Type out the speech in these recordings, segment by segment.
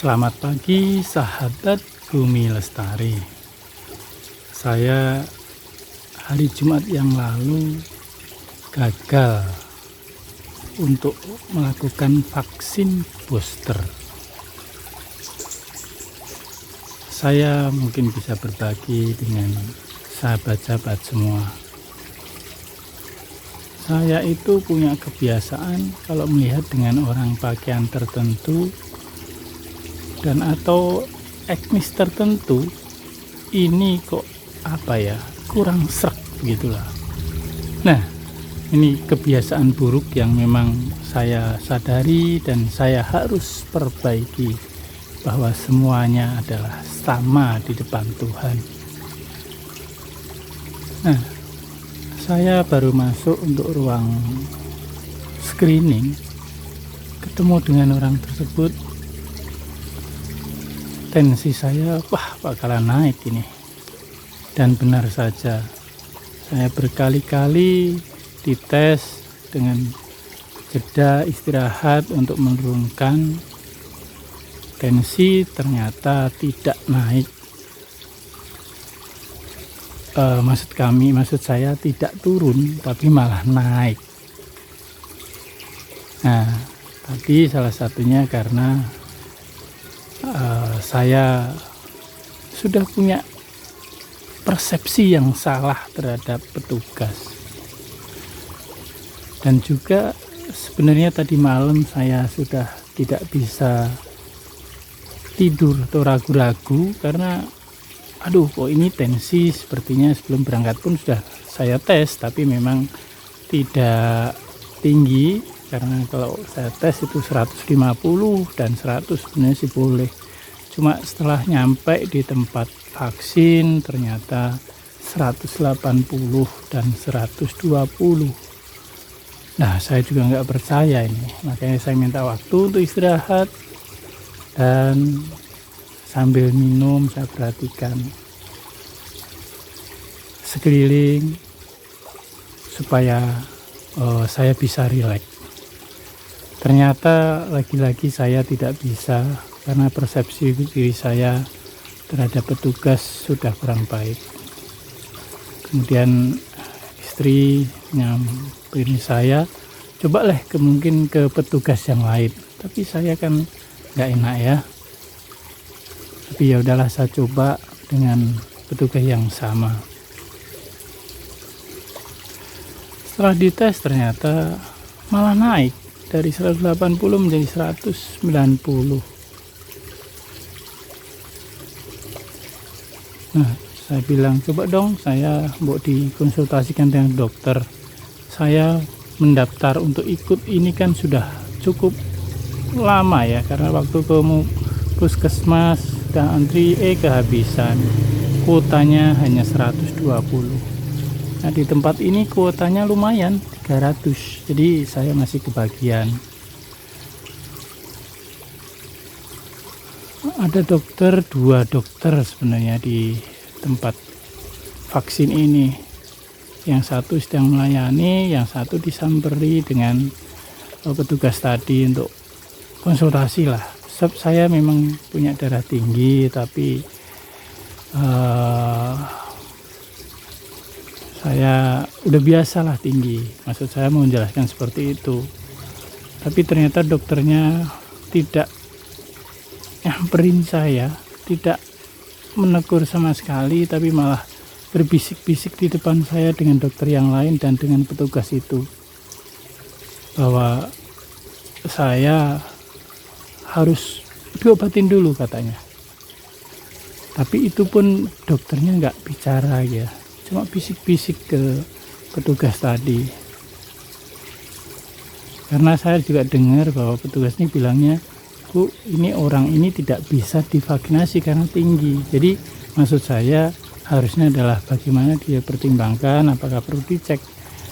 Selamat pagi sahabat Bumi Lestari. Saya hari Jumat yang lalu gagal untuk melakukan vaksin booster. Saya mungkin bisa berbagi dengan sahabat-sahabat semua. Saya itu punya kebiasaan kalau melihat dengan orang pakaian tertentu dan atau etnis tertentu, ini kok kurang sreg gitulah. Nah, ini kebiasaan buruk yang memang saya sadari dan saya harus perbaiki, bahwa semuanya adalah sama di depan Tuhan. Nah, saya baru masuk untuk ruang screening, ketemu dengan orang tersebut. Tensi saya bakalan naik ini. Dan benar saja, saya berkali-kali dites dengan jeda istirahat untuk menurunkan tensi, ternyata tidak naik. Maksud saya tidak turun, tapi malah naik. Nah, tadi salah satunya karena saya sudah punya persepsi yang salah terhadap petugas, dan juga sebenarnya tadi malam saya sudah tidak bisa tidur atau ragu-ragu karena kok ini tensi sepertinya sebelum berangkat pun sudah saya tes, tapi memang tidak tinggi. Karena kalau saya tes itu 150 dan 100 sebenarnya sih boleh. Cuma setelah nyampe di tempat vaksin ternyata 180 dan 120. Nah, saya juga nggak percaya ini. Makanya saya minta waktu untuk istirahat. Dan sambil minum saya perhatikan sekeliling supaya saya bisa rileks. Ternyata lagi-lagi saya tidak bisa karena persepsi diri saya terhadap petugas sudah kurang baik. Kemudian istri nyamperin saya, cobalah mungkin ke petugas yang lain. Tapi saya kan nggak enak ya. Tapi ya udahlah, saya coba dengan petugas yang sama. Setelah dites ternyata malah naik dari 180 menjadi 190. Nah, saya bilang coba dong saya mau dikonsultasikan dengan dokter. Saya mendaftar untuk ikut ini kan sudah cukup lama ya, karena waktu ke puskesmas dan antri kehabisan. Kuotanya hanya 120. Nah, di tempat ini kuotanya lumayan 300, jadi saya masih kebagian. Ada dua dokter sebenarnya di tempat vaksin ini. Yang satu sedang melayani, yang satu disamperi dengan petugas tadi untuk konsultasi lah. Sebab saya memang punya darah tinggi, tapi saya udah biasa lah tinggi. Maksud saya mau menjelaskan seperti itu. Tapi ternyata dokternya tidak nyamperin saya, tidak menegur sama sekali, tapi malah berbisik-bisik di depan saya dengan dokter yang lain dan dengan petugas itu, bahwa saya harus diobatin dulu katanya. Tapi itu pun dokternya nggak bicara ya, cuma bisik-bisik ke petugas tadi. Karena saya juga dengar bahwa petugas ini bilangnya, Bu, ini orang ini tidak bisa divaksinasi karena tinggi. Jadi maksud saya harusnya adalah bagaimana dia pertimbangkan apakah perlu dicek.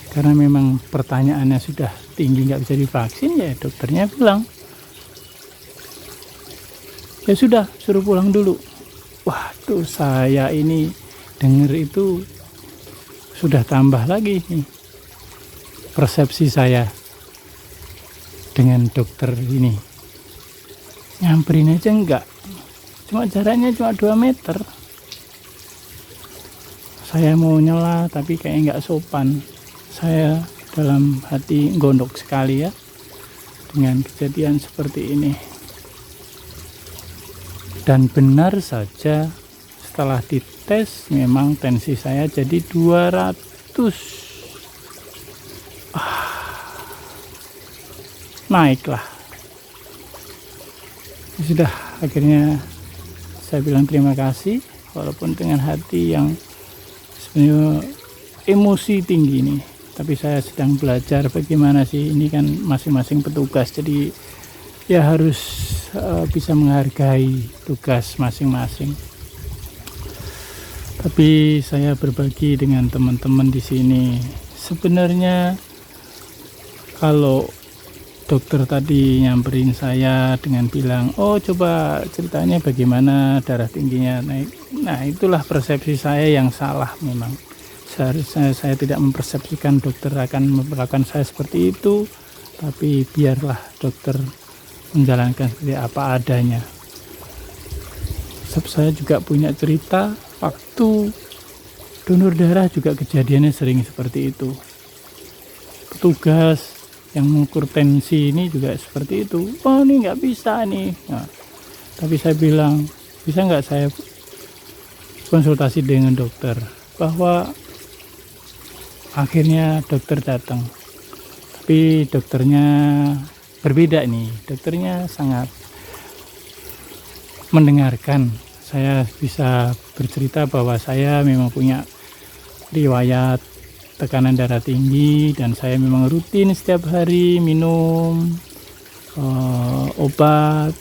Karena memang pertanyaannya sudah tinggi nggak bisa divaksin, ya dokternya bilang ya sudah, suruh pulang dulu. Waduh, saya ini dengar itu sudah tambah lagi nih persepsi saya dengan dokter ini. nyamperin aja enggak, cuma jaraknya cuma 2 meter. Saya mau nyela tapi kayak enggak sopan. Saya dalam hati gondok sekali ya dengan kejadian seperti ini. Dan benar saja setelah dites memang tensi saya jadi 200. Naiklah. Sudah, akhirnya saya bilang terima kasih walaupun dengan hati yang sebenarnya emosi tinggi nih, tapi saya sedang belajar bagaimana sih, ini kan masing-masing petugas, jadi ya harus bisa menghargai tugas masing-masing. Tapi saya berbagi dengan teman-teman di sini, sebenarnya kalau dokter tadi nyamperin saya dengan bilang, oh coba ceritanya bagaimana darah tingginya naik. Nah itulah persepsi saya yang salah memang. Seharusnya saya tidak mempersepsikan dokter akan memperlakukan saya seperti itu. Tapi biarlah dokter menjalankan seperti apa adanya. Sebab saya juga punya cerita, waktu donor darah juga kejadiannya sering seperti itu. Petugas yang mengukur tensi ini juga seperti itu. Oh ini nggak bisa nih. Nah, tapi saya bilang, bisa nggak saya konsultasi dengan dokter? Bahwa akhirnya dokter datang. Tapi dokternya berbeda nih. Dokternya sangat mendengarkan. Saya bisa bercerita bahwa saya memang punya riwayat tekanan darah tinggi dan saya memang rutin setiap hari minum obat.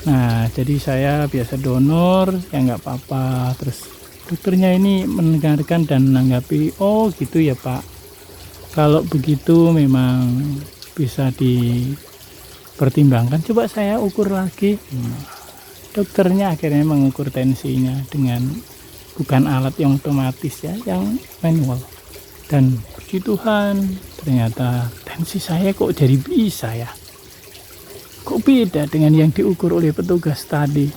Nah jadi saya biasa donor ya nggak apa-apa. Terus dokternya ini mendengarkan dan menanggapi, oh gitu ya Pak, kalau begitu memang bisa dipertimbangkan, coba saya ukur lagi. Dokternya akhirnya mengukur tensinya dengan bukan alat yang otomatis ya, yang manual. Dan puji Tuhan, ternyata tensi saya kok jadi bisa ya. Kok beda dengan yang diukur oleh petugas tadi.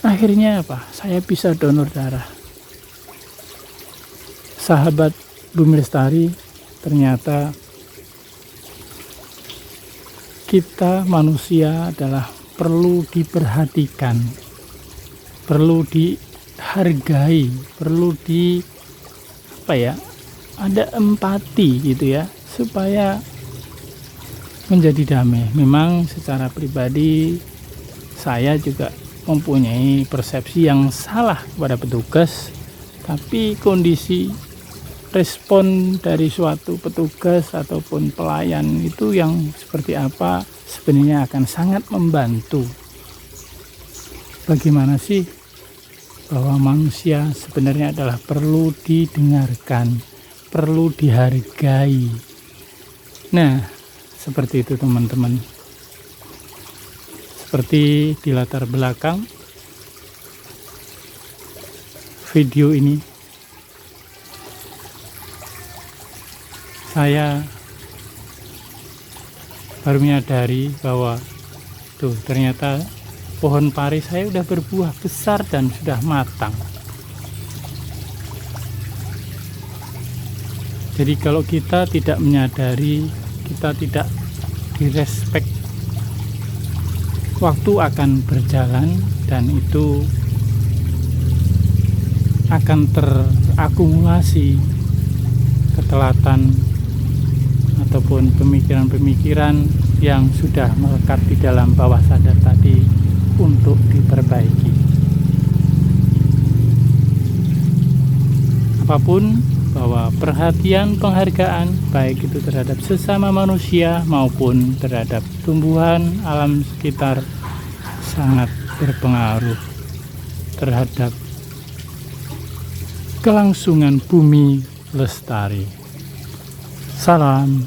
Akhirnya apa? Saya bisa donor darah. Sahabat Bumi Lestari, ternyata kita manusia adalah perlu diperhatikan, perlu dihargai, perlu ada empati gitu ya, supaya menjadi damai. Memang secara pribadi saya juga mempunyai persepsi yang salah kepada petugas, tapi kondisi respon dari suatu petugas ataupun pelayan itu yang seperti apa sebenarnya akan sangat membantu. Bagaimana sih bahwa manusia sebenarnya adalah perlu didengarkan, perlu dihargai. Nah, seperti itu teman-teman. Seperti di latar belakang video ini, saya baru menyadari bahwa tuh ternyata pohon pari saya udah berbuah besar dan sudah matang. Jadi kalau kita tidak menyadari, kita tidak direspek, waktu akan berjalan dan itu akan terakumulasi ketelatan ataupun pemikiran-pemikiran yang sudah melekat di dalam bawah sadar tadi untuk diperbaiki. Apapun, bahwa perhatian, penghargaan baik itu terhadap sesama manusia maupun terhadap tumbuhan alam sekitar sangat berpengaruh terhadap kelangsungan bumi lestari. Salam